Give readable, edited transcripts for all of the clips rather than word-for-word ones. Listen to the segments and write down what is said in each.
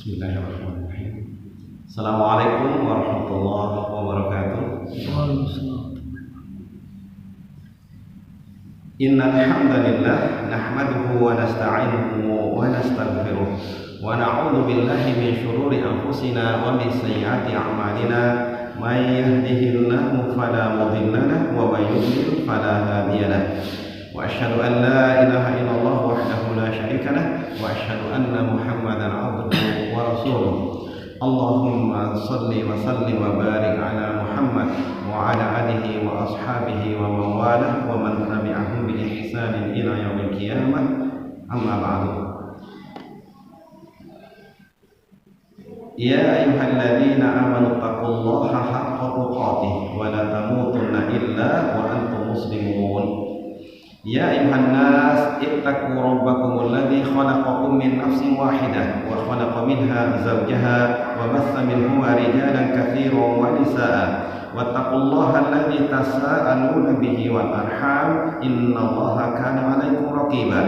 Bismillahirrahmanirrahim. Assalamualaikum warahmatullahi wabarakatuh. Innal hamdalillah nahmaduhu wa nasta'inuhu wa nastaghfiruh wa na'udzu billahi min shururi anfusina wa min sayyiati a'malina may yahdihillahu fala mudilla lahu wa may yudlil fala hadiya lahu. Wa asyhadu an la ilaha illallah wahdahu la syarika lah wa asyhadu anna Muhammadan abduhu wa rasuluh. Allahumma salli wa sallim wa barik ala Muhammad wa ala alihi wa ashabihi wa man walah wa man tabi'ahum bi ihsanin ila yaumil qiyamah. Amma ba'du. Ya ayyuhalladzina amanu taqullaha haqqa tuqatih wa la tamutunna illa wa antum muslimun. Ya ayuhan nas ittaqu rabbakum alladzi khalaqakum min nafsin wahidah wa khalaqa minha zawjaha wa bassa minhuma rijalan katsiran wa nisaa'a wattaqullaha alladzi tasaaluna bihi wal arham innallaha kana 'alaikum raqiba.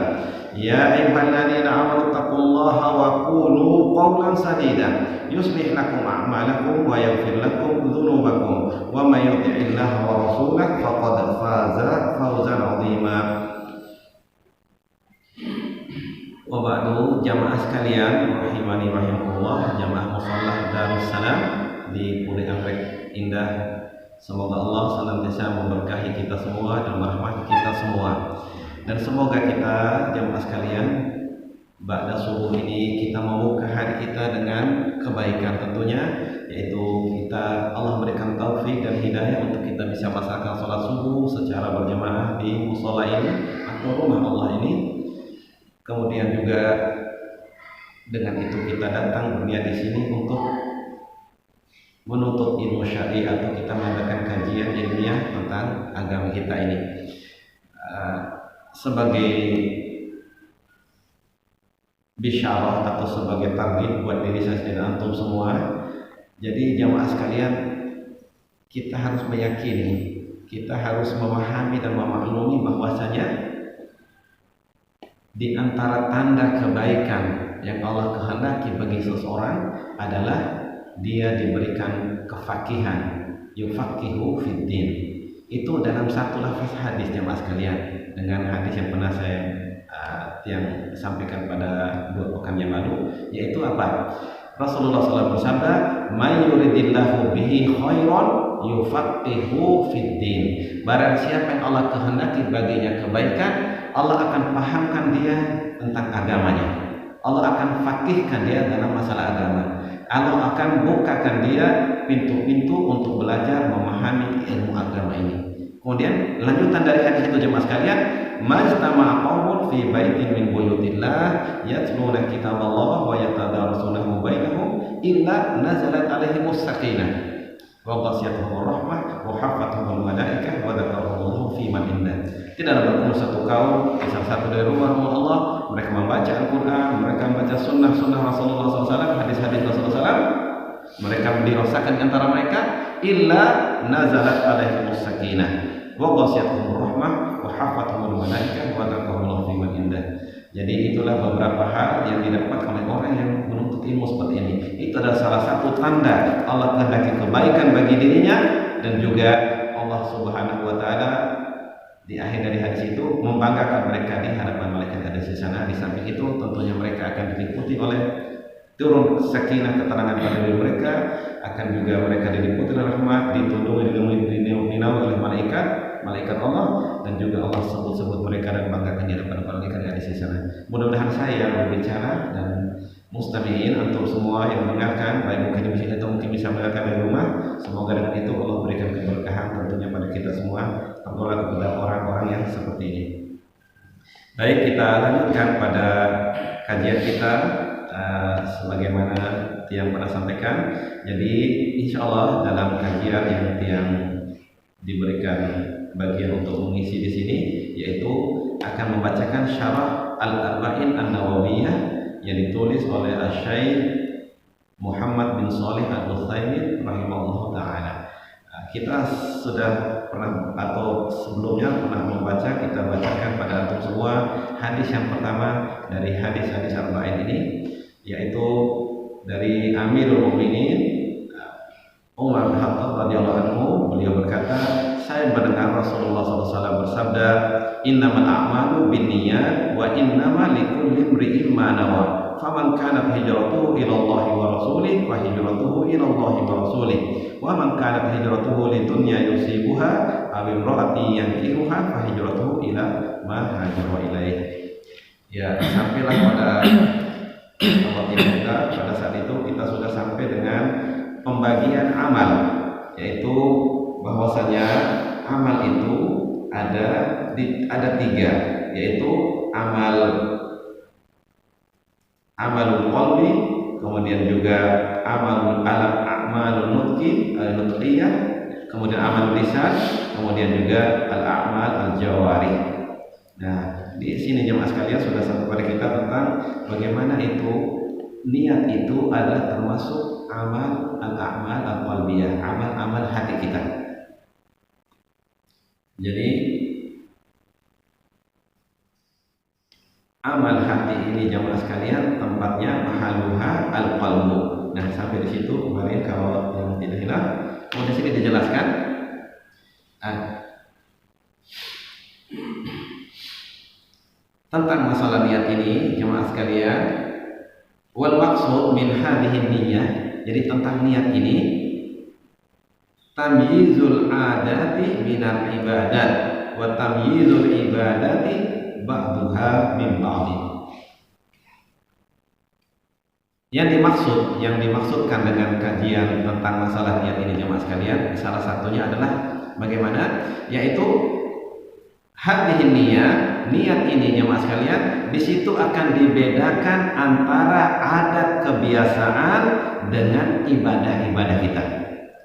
Ya ayyuhalladzina amanu taqullaha wa qulu qawlan sadida yuslih lakum a'malakum wa yaghfir lakum dhunubakum wa may yuti'illaha wa rasulahu faqad faza fawzan 'azima. Wa ba'du, jamaah sekalian rahimani rahimakumullah, jamaah mushallah Darussalam di Puri Anggrek Indah. Semoga Allah senantiasa memberkahi kita semua dan merahmati kita semua. Dan semoga kita jamaah sekalian ba'da subuh ini kita membuka hari kita dengan kebaikan tentunya, yaitu kita Allah berikan taufik dan hidayah untuk kita bisa melaksanakan sholat subuh secara berjamaah di mushola ini atau rumah Allah ini. Kemudian juga dengan itu kita datang berniat di sini untuk menuntut ilmu syar'i atau kita mengadakan kajian ilmiah tentang agama kita ini. Sebagai bisyarah atau sebagai targhib buat diri saya dan antum semua. Jadi jamaah sekalian, kita harus meyakini, kita harus memahami dan memaklumi bahwasanya di antara tanda kebaikan yang Allah kehendaki bagi seseorang adalah dia diberikan kefakihan, yufaqihu fid din. Itu dalam satu lafaz hadis jamaah sekalian, dengan hadis yang pernah saya yang sampaikan pada 2 pekan yang lalu, yaitu apa? Rasulullah SAW bersabda, "May yuridillahu bihi khairan yufaqihu fid din." Barang siapa yang Allah kehendaki baginya kebaikan, Allah akan pahamkan dia tentang agamanya. Allah akan fakihkan dia dalam masalah agama. Allah akan bukakan dia pintu-pintu untuk belajar memahami ilmu agama ini. Kemudian lanjutan dari hadis itu jemaah sekalian, majtama'a qaumun fi baitin min buyutillah yatluna kitaballah wa yatadarasunahu bainahum illa nazalat alaihimus sakinah wa ghashiyatuhumur rahmah wa hafathumul malaikah wa dzakarahumullahu fi man indah. Tidaklah berkumpul satu kaum di salah satu dari rumah Allah, mereka membaca Al-Quran, mereka membaca sunnah-sunnah Rasulullah SAW, hadis-hadis Rasulullah SAW, mereka dirasakan di antara mereka illa nazalat alaihimus sakinah wa ghashiyatuhumur rahmah wa hafathumul malaikah wa dzakarahumullahu fi man indah. Jadi itulah beberapa hal yang didapat oleh orang yang menuntut ilmu seperti ini. Itu adalah salah satu tanda Allah kehendaki kebaikan bagi dirinya, dan juga Allah Subhanahu wa taala di akhir dari hadis itu membanggakan mereka di hadapan malaikat ada di sana. Di samping itu tentunya mereka akan diliputi oleh turun sakinah, keterangan pada diri mereka, akan juga mereka diliputi oleh rahmat, ditundungi dinaungi oleh malaikat Allah, dan juga Allah sebut-sebut mereka dan banggakan di hadapan malaikat yang ada di sana. Mudah-mudahan saya berbicara dan mustami'in antum semua yang mendengarkan, baik mungkin di sini atau mungkin bisa mendengarkan dari rumah, semoga dengan itu Allah berikan keberkahan tentunya pada kita semua, terutama kepada orang-orang yang seperti ini. Baik, kita lanjutkan pada kajian kita sebagaimana yang pernah sampaikan. Jadi insya Allah dalam kajian yang diberikan bagian untuk mengisi di sini, yaitu akan membacakan syarah Al-Arba'in An-Nawawiyah yang ditulis oleh Asy-Syaikh Muhammad bin Shalih Al-Utsaimin rahimahullah taala. Kita sudah pernah atau sebelumnya pernah membaca, kita bacakan pada antum semua hadis yang pertama dari hadis-hadis arba'in ini, yaitu dari Amirul Mukminin Umar bin Khattab radhiyallahu anhu, beliau berkata, saya mendengar Rasulullah SAW bersabda, innamal a'malu binniyat wa innama likulli imri'in ma nawa. Faman kanat hijratuhu ila Allah wa rasulih fa hijratuhu ila Allah wa rasulih. Wa man kanat hijratuhu lidunya yusibuha aw imra'ati yankihuha fa hijratuhu ila ma hajara ilaih. Ya, sampailah pada Allah kita, pada saat itu kita sudah sampai dengan pembagian amal, yaitu bahwasanya amal itu ada tiga, yaitu amalul qalbi, kemudian juga amalul nutqiyah, kemudian amal lisan, kemudian juga al-a'mal al-jawari. Nah, di sini jemaah sekalian sudah sampai pada kita tentang bagaimana itu niat itu adalah termasuk amal al-a'mal al-qalbiyah, amal-amal hati kita. Jadi amal hati ini jemaah sekalian tempatnya mahaluha al-qalbu. Nah, sampai di situ kemarin kalau yang tidak hilang, kemudian di sini dijelaskan tentang masalah niat ini jemaah sekalian. Wal maksud min hadhihi niyyah, jadi tentang niat ini tamyizul adati minal ibadat wa tamyizul ibadati ba'duha min ba'di. Yang dimaksudkan dengan kajian tentang masalah niat ini jemaah sekalian, salah satunya adalah bagaimana, yaitu hadhihi niyyah, niat ini jemaah sekalian, di situ akan dibedakan antara adat kebiasaan dengan ibadah-ibadah kita.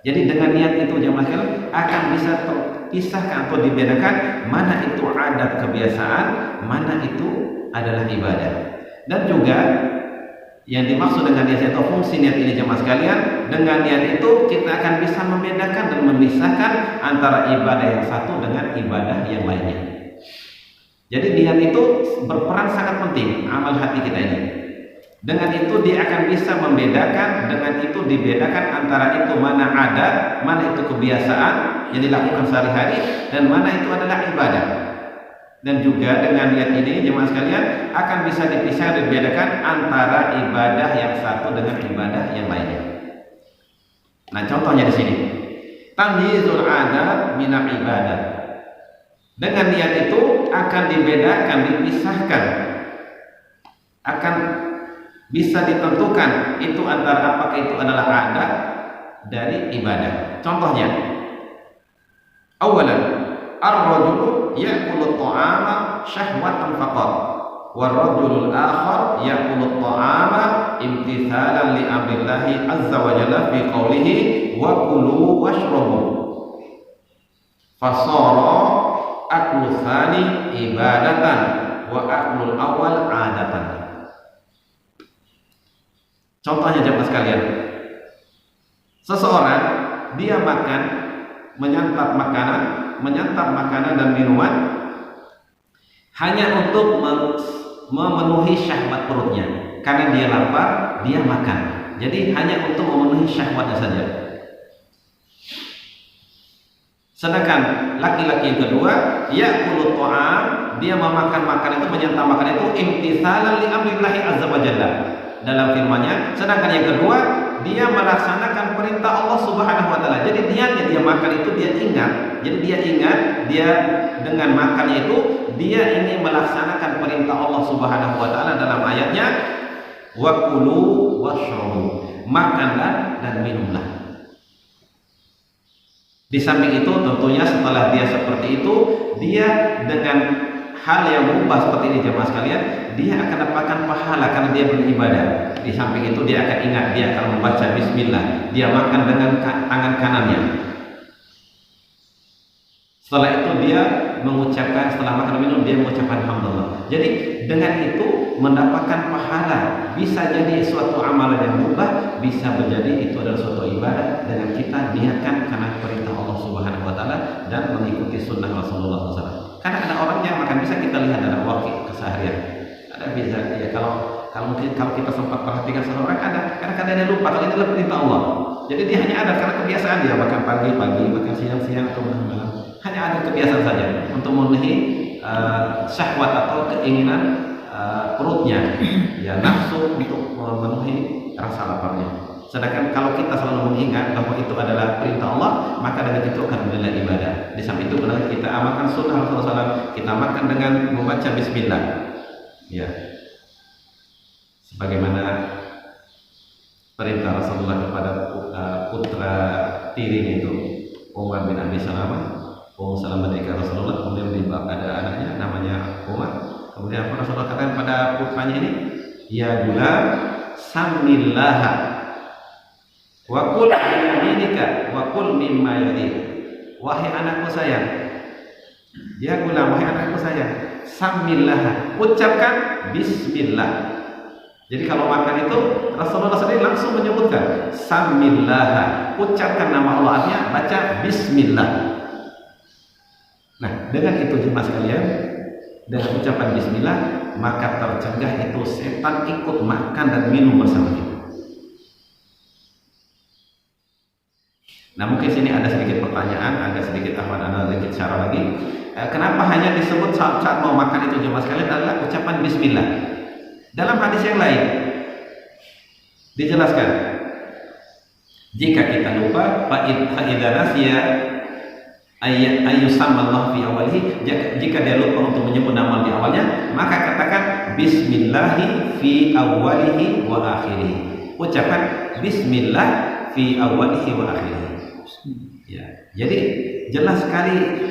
Jadi dengan niat itu jemaah sekalian akan bisa terpisahkan atau dibedakan mana itu adat kebiasaan, mana itu adalah ibadah. Dan juga yang dimaksud dengan niat itu fungsi niat ini jemaah sekalian, dengan niat itu kita akan bisa membedakan dan memisahkan antara ibadah yang satu dengan ibadah yang lainnya. Jadi niat itu berperan sangat penting amal hati kita ini. Dengan itu dia akan bisa membedakan, dengan itu dibedakan antara itu mana adat, mana itu kebiasaan yang dilakukan sehari-hari, dan mana itu adalah ibadah. Dan juga dengan niat ini jemaah sekalian akan bisa dipisah dan dibedakan antara ibadah yang satu dengan ibadah yang lainnya. Nah, contohnya di sini. Tamyizul adat minal ibadat. Dengan niat itu akan dibedakan, dipisahkan, akan bisa ditentukan itu antara apakah itu adalah adat dari ibadah. Contohnya, awalan, ar-rajulu ya'kulu at-ta'ama syahwatan faqat, war-rajulul akhar ya'kulu at-ta'ama imtithalan li amrillahi azza wa jalla fi qawlihi wa kulu washrabu. Fasara aklu tsani ibadatan wa aklul awal adatan. Contohnya jemaah sekalian, seseorang dia menyantap makanan dan minuman hanya untuk memenuhi syahwat perutnya. Karena dia lapar, dia makan. Jadi hanya untuk memenuhi syahwatnya saja. Sedangkan laki-laki yang kedua, ya'kulu ta'am, dia memakan makanan itu, menyantap makanan itu imtithalan li amrillahi azza wa jalla. Dalam firman-Nya, sedangkan yang kedua, dia melaksanakan perintah Allah Subhanahu wa taala. Jadi niatnya dia makan itu dia ingat. Jadi dia ingat, dia dengan makannya itu dia ingin melaksanakan perintah Allah Subhanahu wa taala dalam ayatnya wa kulu washrabu. Makanlah dan minumlah. Di samping itu tentunya setelah dia seperti itu, dia dengan hal yang mubah seperti ini jemaah sekalian, dia akan dapatkan pahala karena dia beribadah. Di samping itu dia akan ingat, dia akan membaca bismillah, dia makan dengan tangan kanannya. Setelah itu dia mengucapkan, setelah makan minum dia mengucapkan alhamdulillah. Jadi dengan itu mendapatkan pahala. Bisa jadi suatu amalan yang mubah, bisa menjadi itu adalah suatu ibadah dengan kita niatkan karena perintah Allah Subhanahu wa taala dan mengikuti sunnah Rasulullah SAW. Karena ada orang yang makan, bisa kita lihat dalam waktu keseharian. Ada bisa ya, kalau Kalau kita sempat perhatikan seseorang, ada kadang-kadang dia lupa kalau ini adalah perintah Allah. Jadi dia hanya ada karena kebiasaan dia makan pagi-pagi, makan siang-siang atau malam-malam. Hanya ada kebiasaan saja untuk memenuhi syahwat atau keinginan perutnya, ya nafsu untuk memenuhi rasa laparnya. Sedangkan kalau kita selalu mengingat bahwa itu adalah perintah Allah, maka dengan itu akan menjadi ibadah. Di samping itu benar kita amalkan sunnah Rasulullah SAW, kita makan dengan membaca Bismillah. Ya, sebagaimana perintah Rasulullah kepada putra tirinya itu Umar bin Abi Salamah. Salamah dari Rasulullah, kemudian ada anaknya namanya Umar. Kemudian Rasulullah katakan pada putranya ini, ya gulam, samillah wa qul biyaminika wa qul mimma yalik. Wahai anakku sayang, ya gulam, wahai anakku sayang, samillah, ucapkan bismillah. Jadi kalau makan itu Rasulullah sendiri langsung menyebutkan samillah, ucapkan nama Allah, artinya baca bismillah. Nah, dengan itu jemaah sekalian, dengan ucapan bismillah, maka tercegah itu setan ikut makan dan minum bersama kita. Nah, mungkin sini ada sedikit pertanyaan, agak sedikit sedikit cara lagi. Kenapa hanya disebut saat mau makan itu jemaah sekalian adalah ucapan bismillah? Dalam hadis yang lain dijelaskan, jika kita lupa fa'idza nasiya ayyusammallah fi awalihi, jika dia lupa untuk menyebut nama di awalnya, maka katakan bismillahi fi awalihi wa akhirih. Ucapan bismillah fi awalihi wa akhirih. Ya, jadi jelas sekali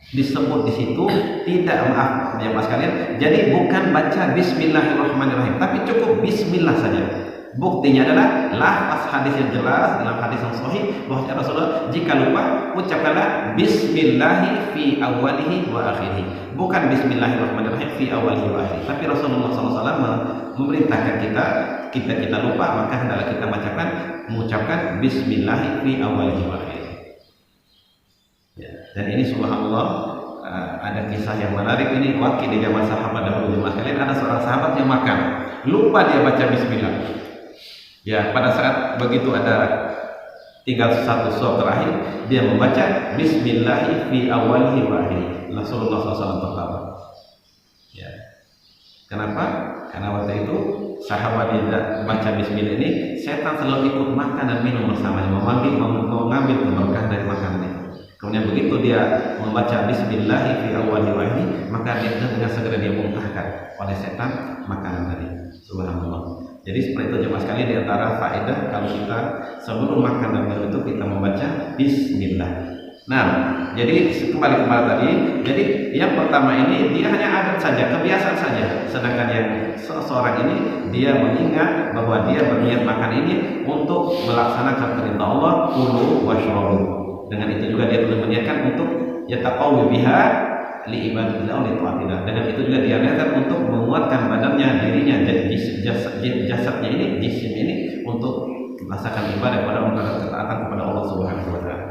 disebut di situ, tidak, maaf ya mas kalian, jadi bukan baca bismillahirrahmanirrahim, tapi cukup bismillah saja. Buktinya adalah lafaz hadis yang jelas dalam hadis yang sahih bahwa Rasulullah jika lupa ucapkanlah bismillahi fi awalihi wa akhirih, bukan bismillahirrahmanirrahim fi awalihi wa akhirih. Tapi Rasulullah SAW memerintahkan kita lupa, maka hendaklah kita mengucapkan bismillahi fi awalihi wa akhirih. Ya, dan ini subhanallah, ada kisah yang menarik ini wakil di zaman sahabat dahulu jemaah sekalian. Ada seorang sahabat yang makan, lupa dia baca bismillah. Ya, pada saat begitu ada tinggal satu suap terakhir, dia membaca bismillahi fi awalihi wa akhirih. Rasulullah SAW pertama. Ya. Kenapa? Karena waktu itu sahabat tidak baca bismillah ini, setan selalu ikut makan dan minum bersamanya, mengambil keberkahan dari makanan itu. Kemudian begitu dia membaca bismillahi fi awalihi wa akhirih, maka dia dengan segera dia muntahkan oleh setan makanan tadi. Subhanallah. Jadi seperti itu jemaah sekalian, di antara faedah kalau kita sebelum makan dan minum itu kita membaca bismillah. Nah, jadi kembali tadi, jadi yang pertama ini dia hanya adat saja, kebiasaan saja. Sedangkan yang seseorang ini dia mengingat bahwa dia berniat makan ini untuk melaksanakan perintah Allah, kulu washrabu. Dengan itu juga dia perlu meniatkan untuk yataqawwi biha li ibadatillah li taatillah. Dengan itu juga dia niatkan untuk menguatkan badannya, dirinya, jasadnya ini, jisim ini untuk melaksanakan ibadah kepada ketaatan kepada Allah Subhanahu wa taala.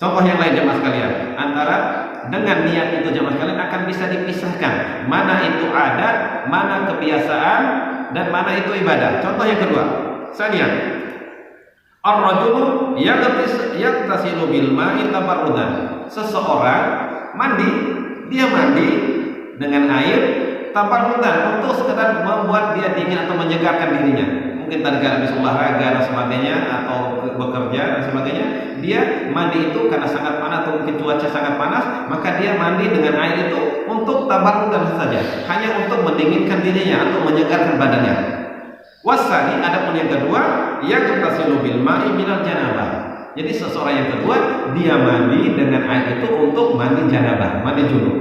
Contoh yang lain jemaah sekalian, antara dengan niat itu jemaah sekalian akan bisa dipisahkan mana itu adat, mana kebiasaan, dan mana itu ibadah. Contoh yang kedua, sanian, ar-rajulu yaghtasilu bil ma'i tabarrudan. Seseorang mandi, dia mandi dengan air tabarrudan untuk sekedar membuat dia dingin atau menyegarkan dirinya. Mungkin tadi habis olahraga dan sebagainya atau bekerja dan sebagainya, dia mandi itu karena sangat panas atau mungkin cuaca sangat panas, maka dia mandi dengan air itu untuk tabarrudan saja, hanya untuk mendinginkan dirinya atau menyegarkan badannya. Wasani, adapun yang kedua, yaghtasilu bil ma'i minal janabah. Jadi seseorang yang kedua dia mandi dengan air itu untuk mandi janabah, mandi junub.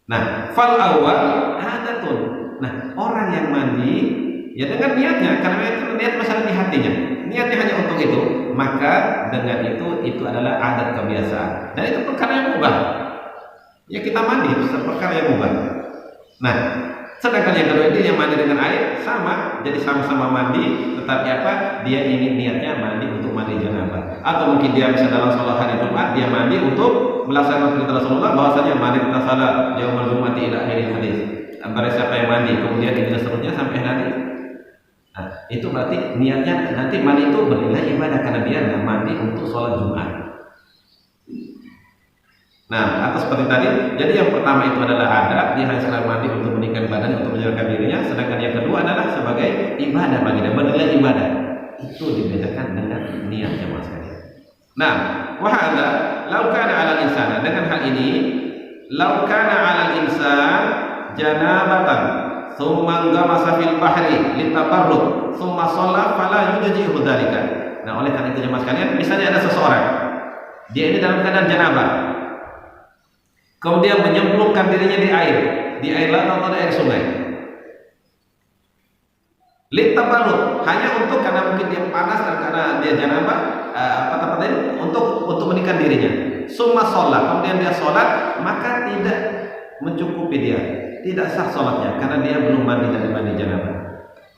Nah, fal awal hadatun. Nah, orang yang mandi ya dengan niatnya, karena itu niat masalah di hatinya, niatnya hanya untuk itu, maka dengan itu adalah adat kebiasaan, dan itu perkara yang mubah. Ya kita mandi itu perkara yang mubah. Nah, sedangkan yang kedua ini yang mandi dengan air sama, jadi sama-sama mandi, tetapi apa? Dia ingin niatnya mandi untuk mandi janabah, atau mungkin dia bisa dalam sholat hari Jumat dia mandi untuk melaksanakan perintah Rasulullah bahwasanya mandi kita salat yaumul jumati ila akhir hadis. barang siapa yang mandi kemudian ini seterusnya sampai hari. Nah, itu berarti niatnya nanti mandi itu bernilai ibadah karena dia mandi untuk sholat Jumat. Nah, atau seperti tadi, jadi yang pertama itu adalah adab, dia hanya sekedar mandi untuk meninggikan badan, untuk menjalankan dirinya, sedangkan yang kedua adalah sebagai ibadah bagi dia, bernilai ibadah. Itu dibedakan dengan niat jemaah sekalian. Nah, wahada lau kana 'alal insana, dengan hal ini lau kana 'alal insan janabatan tsumma ghamasa fil bahri litabarrud tsumma shalla fala yujzi'u dzalika. Nah, oleh karena itu jemaah sekalian, misalnya ada seseorang dia ini dalam keadaan janabah, kemudian menyemplungkan dirinya di air laut atau di air sungai. Litabarrud, hanya untuk karena mungkin dia panas dan karena dia janabah, untuk meninggikan dirinya. Summa sholat, kemudian dia sholat, maka tidak mencukupi dia, tidak sah sholatnya karena dia belum mandi dari mandi janabah.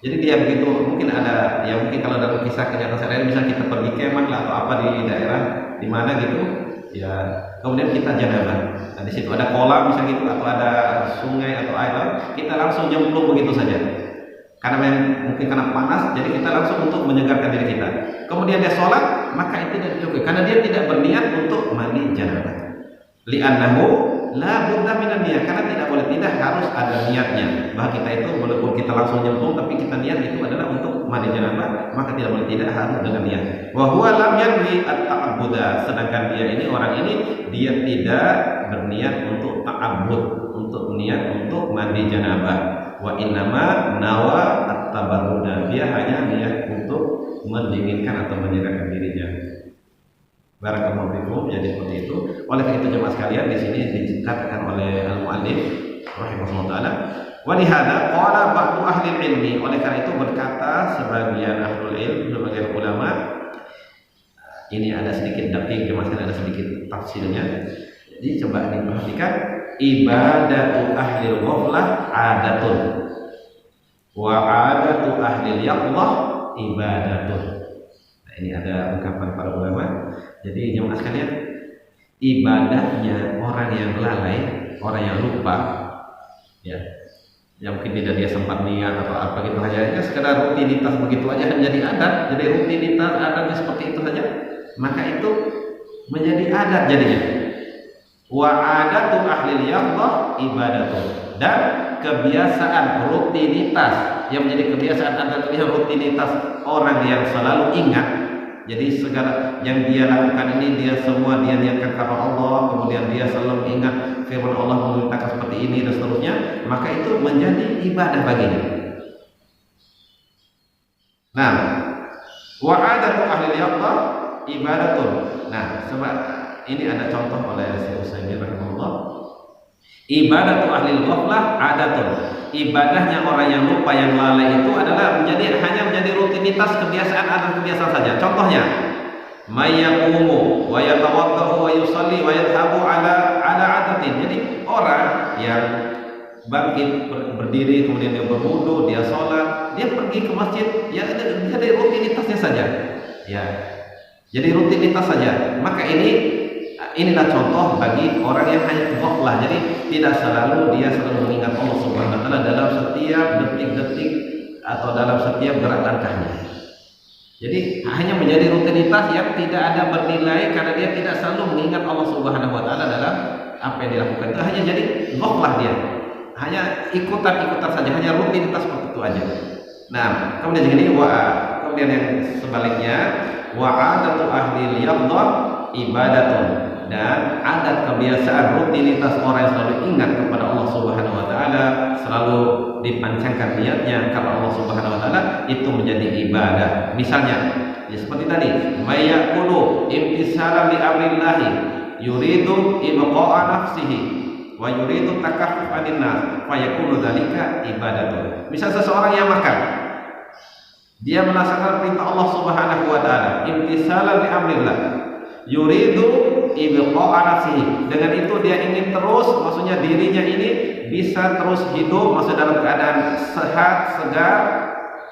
Jadi dia begitu, mungkin ada ya, mungkin kalau dalam kisah kenyataan sehari-hari, misalnya kita pergi kemah lah atau apa di daerah di mana gitu ya, kemudian kita janabah. Nah, di situ ada kolam misalnya gitu atau ada sungai atau air laut, kita langsung nyemplung begitu saja. Karena mungkin karena panas, jadi kita langsung untuk menyegarkan diri kita. Kemudian dia sholat, maka itu tidak cukup karena dia tidak berniat untuk mandi janabah. Li'annahu la budda minan niyah, karena tidak boleh tidak harus ada niatnya. Bahwa kita itu walaupun kita langsung nyemplung, tapi kita niat itu adalah untuk mandi janabah, maka tidak boleh tidak harus dengan niat. Wa huwa lam yanwi at-ta'abbuda, sedangkan dia ini orang ini dia tidak berniat untuk ta'abbud, untuk niat untuk mandi janabah. Wa innama nawa at-tabarruda, dia hanya niat untuk mendinginkan atau menyerahkan dirinya. Barakallahu fikum. Jadi seperti itu. Oleh karena itu jemaah sekalian, di sini dikatakan oleh al-muallif rahimahullah taala, wa lihada qala ba'du ahli ilmi, oleh karena itu berkata sebagian ahlul ilm, sebagian ulama, ini ada sedikit dakik jemaah sekalian, ada sedikit tafsirnya. Jadi coba diperhatikan, ibadatu ahli ghaflah adatun wa adatu ahli yaqdah ibadatun. Nah, ini ada ungkapan para ulama. Jadi jemaah sekalian, ibadahnya orang yang lalai, orang yang lupa, ya, yang mungkin tidak dia sempat niat atau apa gitu, hanya sekedar rutinitas begitu aja menjadi adat, jadi rutinitas adatnya seperti itu saja, maka itu menjadi adat jadinya. Wa adatu ahli yaqdah ibadatun, dan kebiasaan rutinitas yang menjadi kebiasaan adat, rutinitas orang yang selalu ingat. Jadi segala yang dia lakukan ini dia semua dia niatkan karena Allah, kemudian dia selalu ingat firman Allah memerintahkan seperti ini dan seterusnya, maka itu menjadi ibadah baginya. Nah, wa adatu ahli yaqdah ibadatun. Nah, sebab ini ada contoh oleh Syekh Utsaimin rahimahullah. Ibadatu ahli ghaflah adatun. Ibadahnya orang yang lupa, yang lalai itu adalah hanya menjadi rutinitas, kebiasaan, adat kebiasaan saja. Contohnya, may yaqumu wa yatawaddau wa yusalli wa yadhhabu ala adatin. Jadi orang yang bangkit berdiri, kemudian dia berwudu, dia sholat, dia pergi ke masjid, ya jadi rutinitasnya saja. Ya. Jadi rutinitas saja. Maka inilah contoh bagi orang yang hanya ghaflah. Jadi tidak selalu dia selalu mengingat Allah Subhanahu wa taala dalam setiap detik-detik atau dalam setiap gerak langkahnya. Jadi hanya menjadi rutinitas yang tidak ada bernilai karena dia tidak selalu mengingat Allah Subhanahu wa taala dalam apa yang dilakukan. Itu hanya jadi ghaflah dia. Hanya ikutan-ikutan saja, hanya rutinitas seperti itu aja. Nah, kemudian kemudian yang sebaliknya, wa adatu ahli yaqdah ibadatun, dan adat kebiasaan rutinitas orang yang selalu ingat kepada Allah Subhanahu wa taala, selalu dipancangkan niatnya karena Allah Subhanahu wa taala, itu menjadi ibadah. Misalnya, ya seperti tadi, may yaqulu imtisalan li amrillahi yuridu ibqa'a nafsihi wa yuridu takaffuf 'anil nas fa yakunu dzalika ibadatun. Misal seseorang yang makan, dia melaksanakan perintah Allah Subhanahu wa taala, imtisalan li amrillah, yuridu ibqa'a nafsihi, dengan itu dia ingin terus, maksudnya dirinya ini bisa terus hidup, maksud dalam keadaan sehat, segar.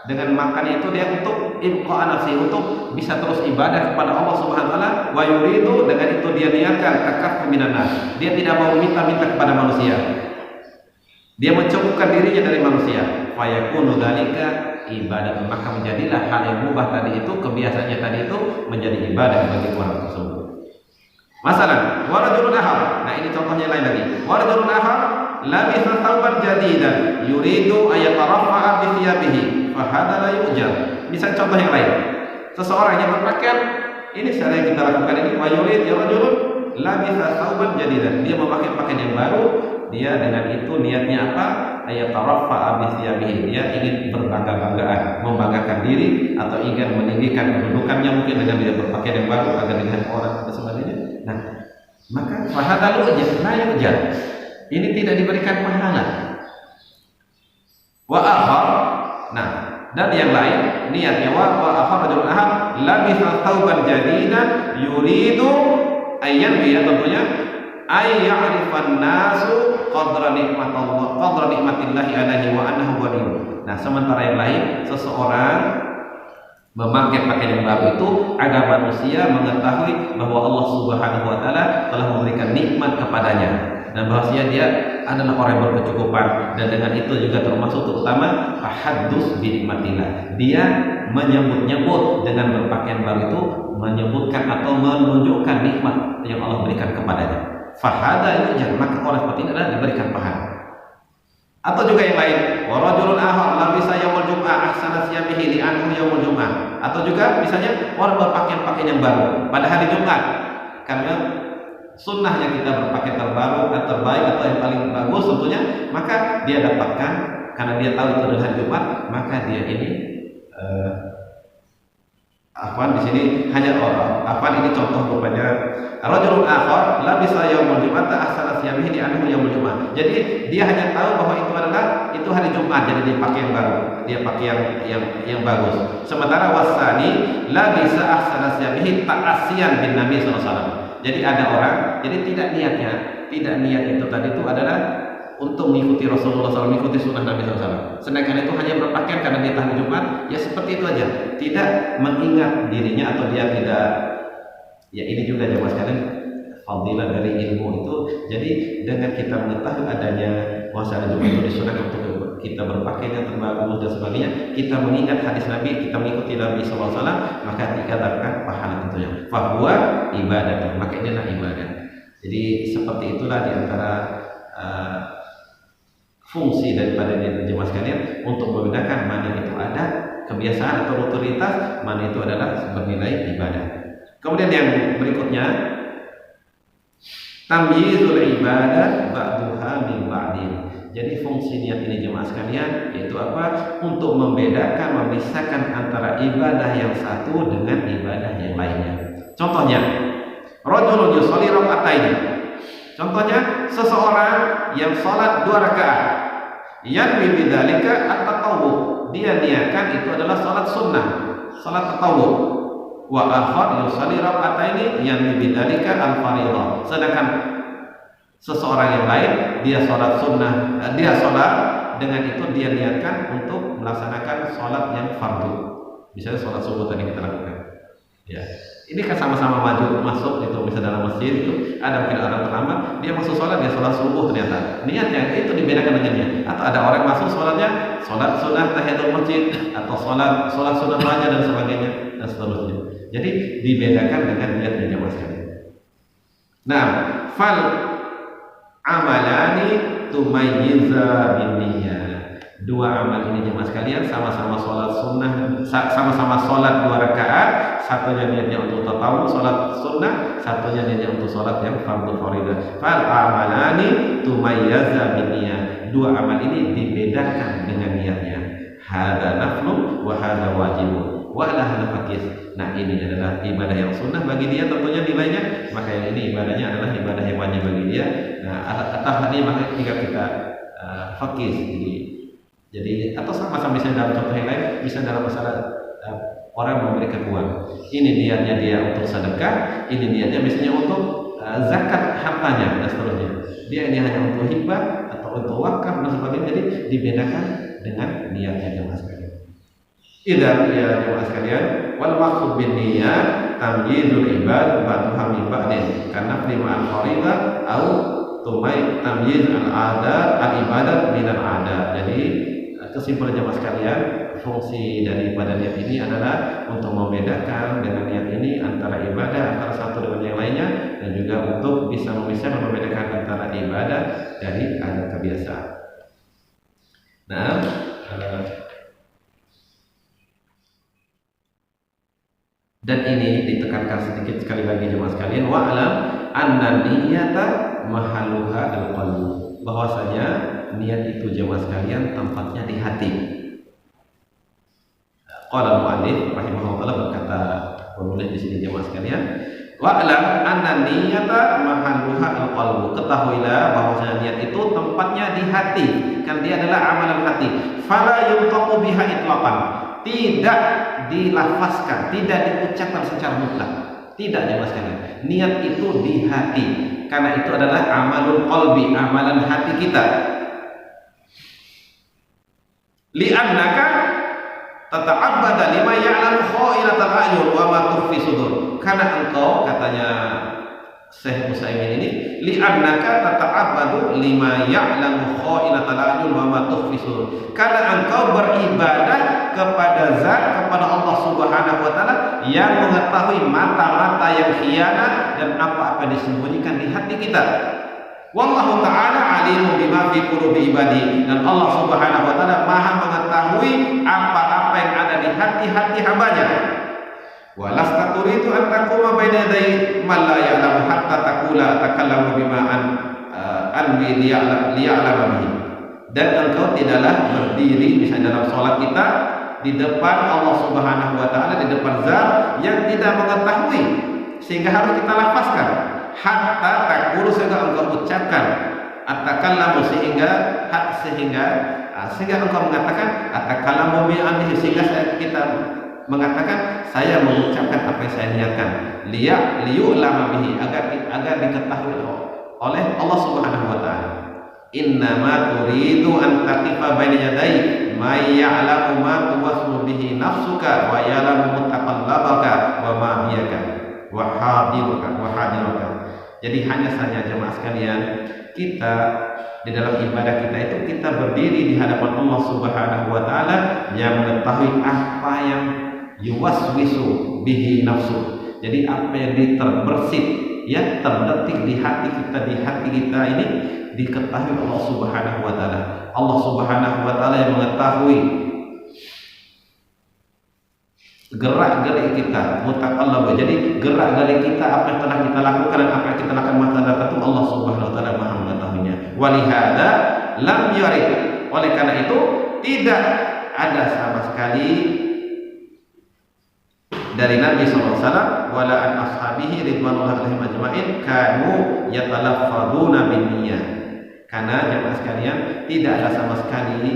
Dengan makan itu dia untuk ibqa'a nafsihi, untuk bisa terus ibadah kepada Allah Subhanahu wa taala. Wa yuridu, dengan itu dia niatkan takaffuf minan nas, dia tidak mau minta-minta kepada manusia. Dia mencukupkan dirinya dari manusia. Fayakunu dzalika ibadah, maka menjadilah hal yang mubah tadi itu, kebiasaannya tadi itu menjadi ibadah bagi orang tersebut. Masalah warajulun akhar. Nah, ini contohnya lain lagi. Warajulun akhar labisa thawban jadidan yuridu ayataraffa'a bi thiyabihi fa hadza la yujar. Misal contoh yang lain. Seseorang yang berpakaian, ini secara yang kita lakukan ini, wa yurid ya rajulun labisa thawban jadidan. Dia memakai pakaian yang baru, dia dengan itu niatnya apa? Ayataraffa'a bi thiyabihi. Dia ingin berbangga-banggaan, membanggakan diri atau ingin meninggikan kedudukannya mungkin dengan dia berpakaian yang baru agar dilihat orang dan sebagainya. Nah, maka fahadha la yujar. Ini tidak diberikan pahala. Wa akhar, nah, dan yang lain niatnya wa akhar rajulun ahad labisa thawban jadidan yuridu ayyan ya tentunya ay ya'rifan nasu qadra nikmatillahi alaihi wa annahu ghaniyun. Nah, sementara yang lain seseorang memakai pakaian yang baru itu agar manusia mengetahui bahwa Allah Subhanahu wa taala telah memberikan nikmat kepadanya dan bahwasanya dia adalah orang yang berkecukupan, dan dengan itu juga termasuk terutama tahaddus bi nikmatillah. Dia menyebut-nyebut dengan berpakaian baru itu, menyebutkan atau menunjukkan nikmat yang Allah berikan kepadanya. Fahada yujar, maka orang seperti ini adalah diberikan pahala. Atau juga yang lain, warajulun akhar labisa yaumul jum'ah ahsana siyabihi li'annahu yaumul jum'ah. Atau juga misalnya orang berpakaian yang baru pada hari Jumat, karena sunnahnya kita berpakaian terbaru atau terbaik atau yang paling bagus tentunya, maka dia dapatkan karena dia tahu itu adalah hari Jumat, maka dia ini di sini hanya orang. Ini contoh rupanya rajulun akhar labisa yaumul jum'ata ahsana siyabihi li'annahu yaumul jum'ah. Jadi dia hanya tahu bahwa itu hari Jumat, jadi dia pakai yang baru, dia pakai yang bagus. Sementara wasani labisa ahsana siyabihi ta'asiyan bin Nabi sallallahu alaihi wasallam. Jadi ada orang, jadi tidak niat itu tadi itu adalah untuk mengikuti Rasulullah SAW, mengikuti sunnah Nabi SAW. Sedangkan itu hanya berpakaian karena dia hari Jumat, ya seperti itu aja. Tidak mengingat dirinya atau dia tidak. Ya ini juga jemaah sekalian, fadilah dari ilmu itu. Jadi dengan kita mengetahui adanya puasa Jumat itu disunahkan untuk kita berpakaian yang terbagus dan sebagainya, kita mengingat hadis Nabi, kita mengikuti Nabi SAW, maka dikatakan pahala tentunya. Fahuwa ibadah, maka ini adalah ibadah. Jadi seperti itulah diantara fungsi daripada jemaah sekalian untuk membedakan mana itu ada kebiasaan atau rutinitas, mana itu adalah bernilai ibadah. Kemudian yang berikutnya, tamyizul ibadah ba'duha min ba'din. Jadi fungsi niat ini jemaah sekalian yaitu apa? Untuk membedakan, memisahkan antara ibadah yang satu dengan ibadah yang lainnya. Contohnya, rajulun yusolli raka'ataini. Contohnya, seseorang yang sholat 2 rakaat. Yanwi bidzalika at-tatawwu. Dia niatkan itu adalah sholat sunnah, sholat tatawwu. Wa akhar yusolli raka'ataini yanwi bidzalika al-fardhah. Sedangkan seseorang yang lain dia sholat sunnah, dia sholat dengan itu dia niatkan untuk melaksanakan sholat yang fardu. Misalnya sholat subuh tadi kita lakukan. Ya. Ini kan sama-sama maju masuk itu, misalnya dalam masjid itu ada mungkin orang terlambat, dia masuk sholat, dia sholat subuh ternyata niatnya itu dibedakan dengannya. Atau ada orang masuk sholatnya sholat sunnah tahiyatul masjid atau sholat sunnah rajah dan sebagainya dan seterusnya. Jadi dibedakan dengan niatnya jemaah sekalian. Nah, fal amalani tumayyiza binniyah. 2 amal ini jemaah sekalian sama-sama sholat sunnah, sama-sama sholat 2 rakaat. Satunya niatnya untuk tatawwu sholat sunnah, satunya niatnya untuk sholat yang fardhu faridah. Fal amalani tumayyiza binniyah. 2 amal ini dibedakan dengan niatnya. Hada naflu wa hada wajibun wa la hanafakis. Nah, ini adalah ibadah yang sunnah bagi dia tentunya nilainya, maka yang ini ibadahnya adalah ibadah yang wajib bagi dia. Nah, atas hal ini maka jika kita fakis jadi atau sama-sama misalnya dalam contoh yang lain, misalnya dalam masalah orang memberikan uang, ini niatnya dia untuk sedekah, ini niatnya misalnya untuk zakat hartanya dan seterusnya. Dia ini hanya untuk hibah atau untuk wakaf dan sebagainya. Jadi dibedakan dengan niatnya jemaah sekalian. Idzan ya jemaah sekalian, wal maqsud bin niyyah tamyizul ibad ba'daha min ba'din karena ma'al faridah au tamyiz al-adat al-ibadat min al-adat. Jadi kesimpulan jemaah sekalian, fungsi daripada niat ini adalah untuk membedakan dengan niat ini antara ibadah antara satu dengan yang lainnya, dan juga untuk bisa memisahkan membedakan antara ibadah dari adat kebiasaan. Nah, dan ini ditekankan sedikit sekali lagi jemaah sekalian, wa'lam anna niyata mahalluha al-qalbu, bahwasanya niat itu jemaah sekalian tempatnya di hati. Qala al-mu'allif rahimahullah, berkata penulis di sini jemaah sekalian, wa'lam anna niyata mahalluha al-qalbu, ketahuilah bahwasanya niat itu tempatnya di hati, kan dia adalah amalan hati. Fala yuntaqu biha itlaqan, tidak dilafazkan, tidak diucapkan secara mutlak. Tidak jemaah sekalian, niat itu di hati, karena itu adalah amalul qalbi, amalan hati kita. Li'annaka tata'abbada lima ya'lamu kha'inatal a'yun wa ma tukhfi sudur. Karena engkau, katanya Syekh Utsaimin ini, li'annaka tata'abbadu lima ya'lamu kha'inatal a'yun wa ma tukhfi sudur. Karena engkau beribadah kepada zat, kepada Allah Subhanahu wa taala yang mengetahui mata-mata yang khianat dan apa-apa yang disembunyikan di hati kita. Wallahu ta'ala alimu bima fi qulubi ibadi, dan Allah Subhanahu wa taala Maha mengetahui apa-apa yang ada di hati-hati hambanya. Walasta turidu an taquma baina yaday man la ya'lamu hatta taqula takallamu bima anwi liya'lama bihi. Dan engkau tidaklah berdiri misalnya dalam sholat kita di depan Allah Subhanahu wa taala, di depan zat yang tidak mengetahui, sehingga harus kita lafazkan. Hatta takulu, sehingga engkau ucapkan, atakallamu, sehingga engkau mengatakan atakallamu bi'amdihi, sehingga kita mengatakan saya mengucapkan apa yang saya niatkan, liya'lama bihi, agar diketahui oleh Allah Subhanahu wa taala. Innama turidu an taqifa baina yaday may ya'lamu ma tuwasmu bihi nafsuka wa ya'lamu mutaqallabaka wa ma biyaka wa hadiruka. Jadi hanya saja jemaah sekalian, kita di dalam ibadah kita itu kita berdiri di hadapan Allah Subhanahu wa taala yang mengetahui apa yang yuwaswisu bihi nafsu. Jadi apa yang terbersit, ya, terdetik di hati kita ini diketahui Allah Subhanahu wa taala. Allah Subhanahu wa taala yang mengetahui gerak-gerik kita, mutaqallab. Jadi gerak-gerik kita, apa yang telah kita lakukan dan apa yang kita lakukan masa datang itu Allah Subhanahu wa taala Maha mengetahuinya. Walihada lam yarid, oleh karena itu tidak ada sama sekali dari Nabi SAW wala an ashabihi ridwanullah alaihim ajma'in kanu yatalaffaduna bin niyyah. Karena jemaah sekalian, tidak ada sama sekali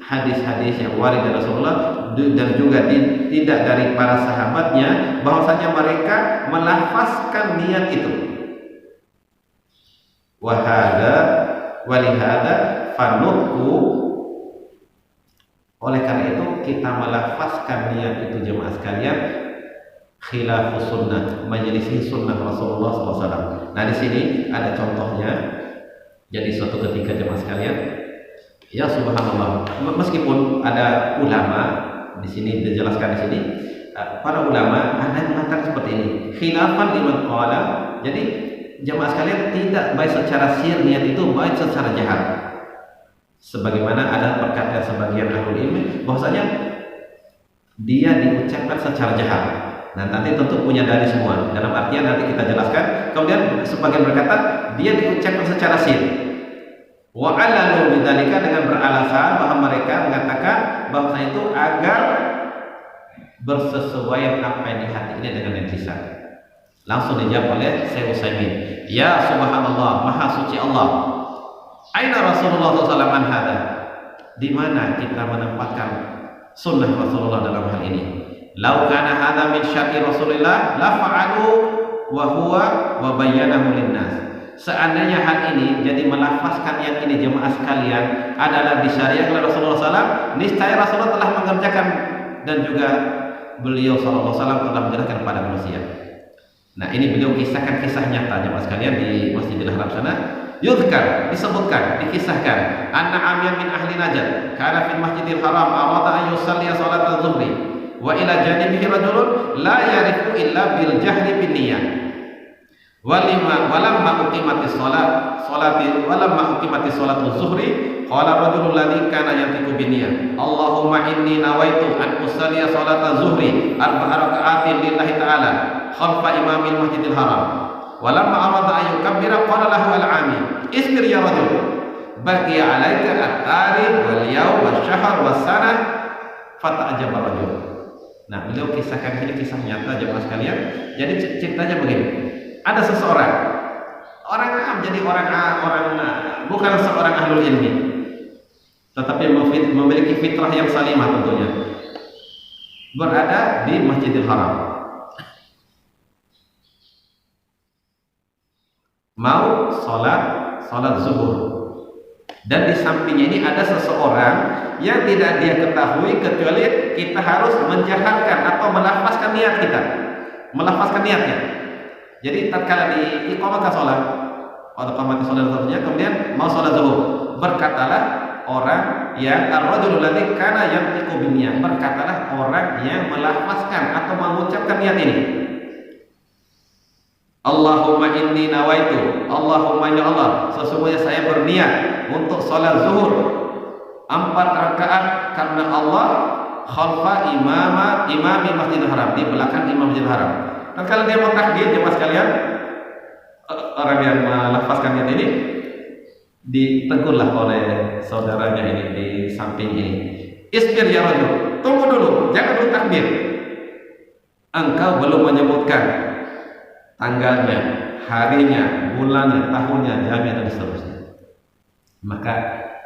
hadis-hadis yang warid dari Rasulullah dan juga tidak dari para sahabatnya bahwasanya mereka melafazkan niat itu. Walihada fanutku, oleh karena itu kita melafazkan niat itu jemaah sekalian khilafus sunnah, menyelisih sunnah Rasulullah SAW. Nah, di sini ada contohnya. Jadi suatu ketika jemaah sekalian, ya subhanallah, meskipun ada ulama di sini dijelaskan di sini, para ulama ada yang mengatakan seperti ini, khilafan liman qala. Jadi jemaah sekalian, tidak baik secara sir niat itu, baik secara jahat. Sebagaimana ada perkataan sebagian ahli ilmu bahwasanya dia diucapkan secara jahat. Nah, nanti tentu punya dalil semua. Dalam artian nanti kita jelaskan. Kemudian sebagian berkata dia diucapkan secara sir. Wa alalu bidzalika, dengan beralasan bahwa mereka mengatakan bahwa itu agar bersesuaian apa yang di hati ini dengan yang lisan. Langsung dijawab oleh Syekh Utsaimin, ya subhanallah, maha suci Allah. Aina Rasulullah SAW an hada? Di mana kita menempatkan sunnah Rasulullah dalam hal ini? Lau kana hadza min syar'i Rasulillah la fa'alu wa huwa wa bayyanahu linnas. Seandainya hal ini, jadi melafazkan yang ini jemaah sekalian, adalah disyariatkan oleh Rasulullah SAW, niscaya Rasulullah telah mengerjakan dan juga beliau SAW telah menjelaskan kepada manusia. Nah, ini beliau kisahkan kisah nyata jemaah sekalian di Masjidil Haram sana. Yuzkar, disebutkan, dikisahkan, anna amyan min ahli Najd kana fil Masjidil Haram arada an yusalli salat az-zuhri wa ila janibihi rajulun la yarifu illa bil jahri bin niyyah. Walamma uqimatis salatu zuhri qala rajulul ladzi kana yantiqu bin niyyah Allahumma inni nawaitu an usalli salata zuhri arba'a raka'atin lillahi ta'ala khalfa imamil Masjidil Haram. Walamma arada an yukabbira qala lahu al-ami isbir ya rajul baqiya 'alaika at-tarikh wal yawm wasy-syahr was-sanah fata'ajjaba rajul. Nah, beliau kisahkan ini kisah nyata jemaah sekalian. Jadi ceritanya begini. Ada seseorang orang jadi bukan seorang ahlul ilmi, tetapi memiliki fitrah yang salimah tentunya, berada di Masjidil Haram, mau sholat zuhur, dan di sampingnya ini ada seseorang yang tidak dia ketahui kecuali kita harus menjaharkan atau melafazkan niatnya. Jadi tatkala di iqamah sholat, atau qamati sholat zuhurnya, kemudian mau sholat zuhur, berkatalah orang yang ar-rajulul ladzi kana yantiqu bin niyyah, berkatalah orang yang melafazkan atau mengucapkan niat ini. Allahumma inni nawaitu, Allahumma ya Allah, sesungguhnya saya berniat untuk sholat zuhur 4 rakaat karena Allah khalfa imami Masjidil Haram, di belakang imam Masjidil Haram. Dan kalau dia mau takbir, jemaah sekalian, orang yang melafazkan niat ini ditegurlah oleh saudaranya ini di samping ini. Isbir ya rajul, tunggu dulu, jangan dulu takbir. Engkau belum menyebutkan tanggalnya, harinya, bulannya, tahunnya, jamnya dan seterusnya. Maka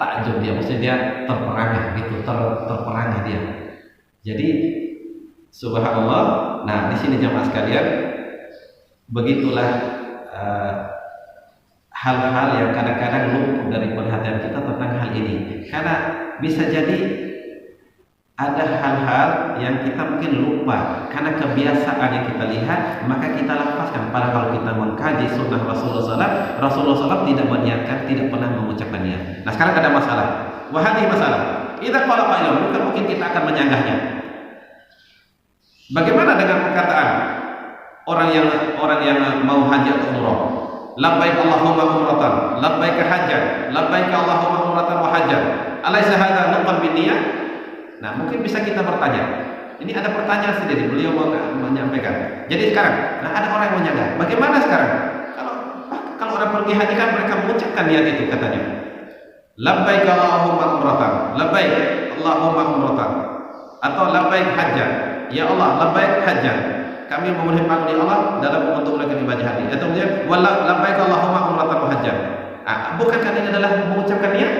takjub dia, maksudnya dia terperangah gitu, terperangah dia. Jadi subhanallah. Nah, di sini jemaah sekalian, begitulah hal-hal yang kadang-kadang luput dari perhatian kita tentang hal ini. Karena bisa jadi ada hal-hal yang kita mungkin lupa karena kebiasaan yang kita lihat, maka kita lafazkan. Padahal kalau kita mengkaji sunnah Rasulullah SAW tidak meniatkan, tidak pernah mengucapkan niat. Nah, sekarang ada masalah. Wahai masalah. Idza qala qailun, mungkin kita akan menyanggahnya. Bagaimana dengan perkataan orang yang mau haji atau umrah? Labbaik Allahumma umratan, labbaik hajjan, labbaik Allahumma umratan wa hajjan. Alaysa hadza nuqan bin niyyah? Nah, mungkin bisa kita bertanya. Ini ada pertanyaan sendiri, beliau mau menyampaikan. Jadi sekarang, ada orang yang menyanggah. Bagaimana sekarang? Kalau orang pergi haji kan mereka mengucapkan niat itu katanya. Labbaik Allahumma umratan, labbaik Allahumma umratan, atau labbaik hajjan. Ya Allah, labbaik hajjan. Kami memenuhi panggilan Allah dalam untuk melakukan ibadah haji. Atau kemudian labbaik Allahumma umratan wa hajjan. Bukankah ini adalah mengucapkan niat?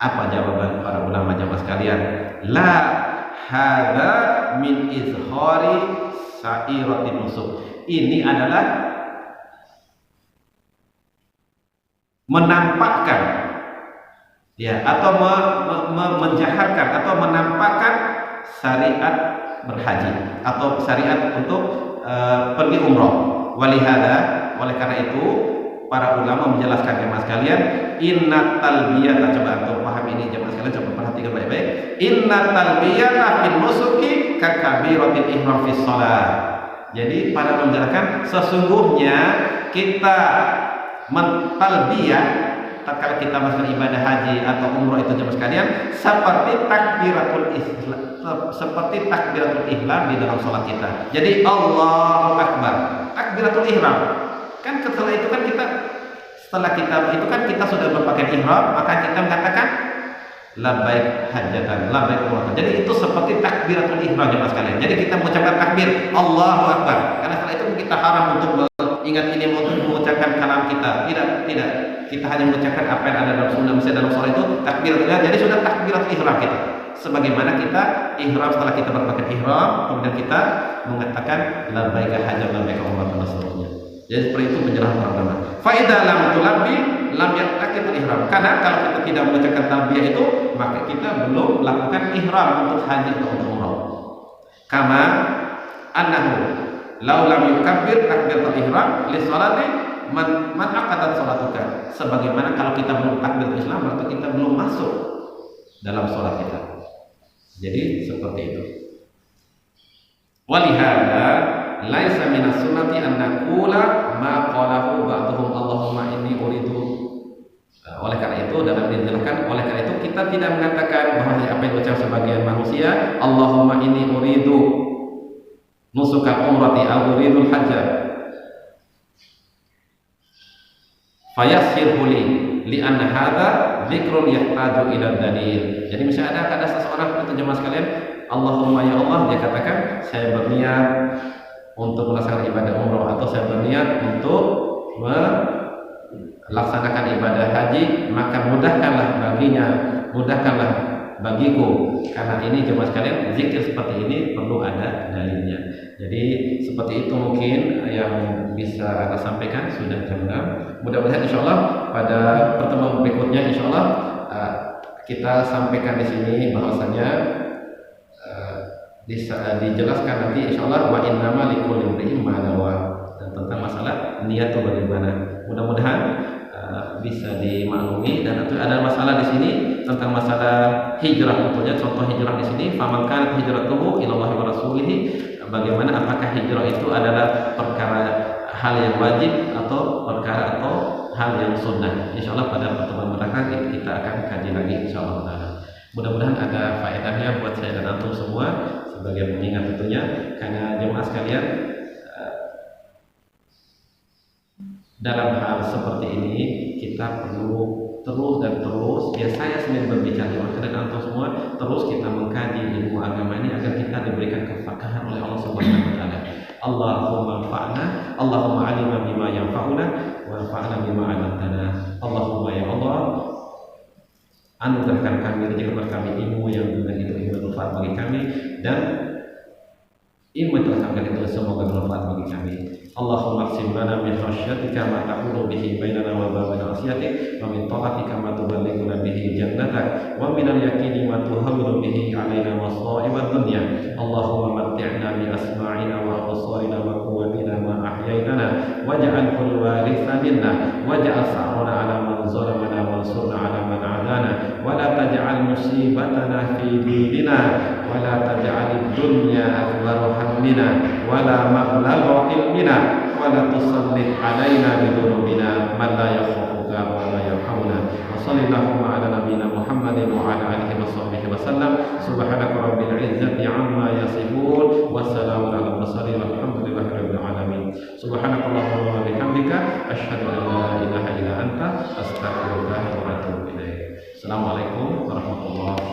Apa jawaban para ulama jamaah sekalian? La hadza min izhari sa'iratin nusuk. Ini adalah menampakkan atau menjaharkan atau menampakkan syariat berhaji atau syariat untuk pergi umroh. Oleh karena itu para ulama menjelaskan jemaah sekalian, inna talbiyata, coba antum paham ini jemaah sekalian, coba perhatikan baik-baik. Inna talbiyata fil nusuki kakabiratil ihram fis shalah. Jadi pada menjelaskan sesungguhnya kita mentalbiyah tatkala kita masuk ibadah haji atau umroh itu jemaah sekalian seperti takbiratul ihram di dalam sholat kita. Jadi Allahu Akbar, takbiratul ihram. Kan setelah kita sudah berpakaian ihram, maka kita mengatakan labbaik hajjatan, labbaik umrah. Jadi itu seperti takbiratul ihram jemaah sekalian. Jadi kita mengucapkan takbir Allahu Akbar. Karena setelah itu kita haram untuk ingat ini untuk mengucapkan kalam kita. Tidak. Kita hanya mengucapkan apa yang ada dalam sunnah, misalnya dalam sholat itu takbiratul ihram. Jadi sudah takbiratul ihram kita. Sebagaimana kita ihram setelah kita berpakaian ihram, kemudian kita mengatakan labbaik hajjatan, labbaik umrah dan seterusnya. Jadi seperti itu penjelasan para ulama. Fa idza lam tulabbi lam yaqtaqitul ihram. Karena kalau kita tidak mengucapkan talbiyah itu, maka kita belum melakukan ihram untuk haji atau untuk umrah. Kama annahu law lam yukabbir takbiratul ihram li sholati man aqadat salatuka, sebagaimana kalau kita belum takbiratul ihram berarti kita belum masuk dalam salat kita. Jadi seperti itu. Walihada laisa minas sunnati an naqula ma qalahu ba'dhum Allahumma inni uridu. Oleh karena itu dalam dijelaskan, oleh karena itu kita tidak mengatakan bahwa apa yang diucap sebagian manusia, Allahumma inni uridu nusukal umrati aw uridul hajja fayassirhu li anna hadza dzikrun yahtaju ila dalil. Jadi misalnya ada seseorang itu jemaah sekalian, Allahumma ya Allah, dia katakan saya berniat untuk melaksanakan ibadah umrah atau saya berniat untuk melaksanakan ibadah haji, maka mudahkanlah bagiku, karena ini jemaah sekalian zikir seperti ini perlu ada dalilnya. Jadi seperti itu mungkin yang bisa Anda sampaikan. Sudah jam 6. Mudah-mudahan insyaallah pada pertemuan berikutnya insyaallah kita sampaikan di sini bahwasanya dijelaskan nanti insyaallah wa innama likulli imrin ma nawa, dan tentang masalah niat itu bagaimana. Mudah-mudahan bisa dimaklumi. Dan itu ada masalah di sini tentang masalah hijrah. Tentunya contoh hijrah di sini, faman kanat hijratuhu ila Allah wa rasulih, bagaimana apakah hijrah itu adalah perkara hal yang wajib atau perkara atau hal yang sunnah. Insyaallah pada pertemuan mendatang kita akan kaji lagi insyaallah taala. Mudah-mudahan ada faedahnya buat saya dan antum semua sebagai pengingat tentunya, karena jemaah sekalian dalam hal seperti ini kita perlu terus ya saya sendiri berbicara dengan antum semua, terus kita mengkaji ilmu agama ini agar kita diberikan kefaqahan oleh Allah Subhanahu wa taala. Allahumma fa'na, Allahumma 'allimna bima yanfa'una wa fa'na bima 'allamtana. Allahumma ya Allah, anugerahkan kami, rezekikan kami ilmu yang dengan itu ilmu bermanfaat bagi kami, dan ilmu yang telah kami itu semoga bermanfaat bagi kami. Allahumma qsim lana min khasyatika ma tahulu bihi bainana wa baina ma'siyatik, wa min ta'atika ma tuballighuna bihi jannatak, wa min al-yaqini ma tuhawwilu bihi 'alaina masa'ibad dunya. Allahumma matti'na bi asma'ina wa absarina wa quwwatina ma ahyaitana waj'al kull warithan minna waj'al sa'rana 'ala man zalamana wansurna 'ala man 'adana wa la taj'al musibatana fi dinina wa la taj'al ad-dunya akbar hammina wa la mablagha ilmina wa la tusallit 'alaina bi dhunubina man la yakhafuka wa la yarhamuna. Wa sallallahu 'ala nabiyyina Muhammadin wa 'ala alihi wa sahbihi wa sallam. Subhanaka rabbil 'izzati 'amma yasifun wa salamun 'alal mursalin walhamdulillahi rabbil alamin. Subhanakallahumma wa bihamdika asyhadu an la ilaha illa anta astaghfiruka wa atubu ilaik. Assalamualaikum warahmatullahi wabarakatuh.